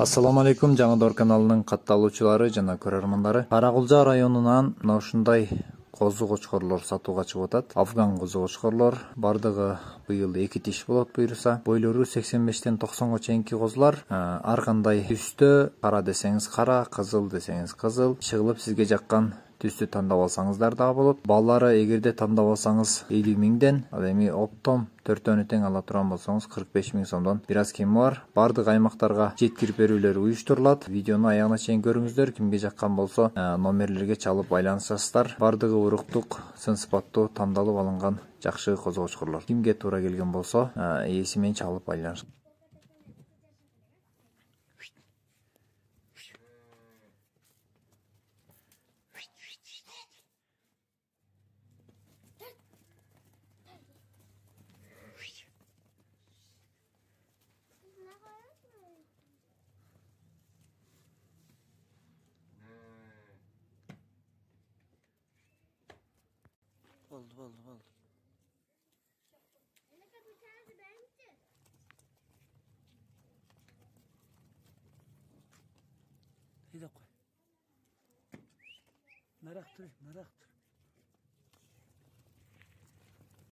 Ассаламу алейкум, Жаңыдор каналынын катталуучулары жана көрөрмандары. Каракулжа районунан мына ушундай козу кочкорлор сатууга чыгып атат. Афган козу кочкорлор бардыгы быйыл 2 тиш болот буйруса. Бойлору 85-тен 90-га чейинки козулар. Ар кандай түстө, кара десеңиз кара, кызыл десеңиз кызыл. Чыгылып сизге жаккан түстү тандап алсаңыздар да болот. Баллары эгерде тандап алсаңыз 50 миңден, ал эми оптом 4-төнү тең ала турган болсоңуз 45 миң сомдон бир аз кеми бар. Бардык аймактарга жеткирип берүүлөр уюштурулат. Видеону аягына чейин көрүңүздөр. Кимге жаккан болсо, номерлерге чалып байланышасыздар. Бардыгы уруктук, сын сыпаттуу тандалып алынган жакшы козу кочкорлор. Кимге туура келген болсо, ээси менен чалып байланыш. Oldu. Bir dakika. Meraktır.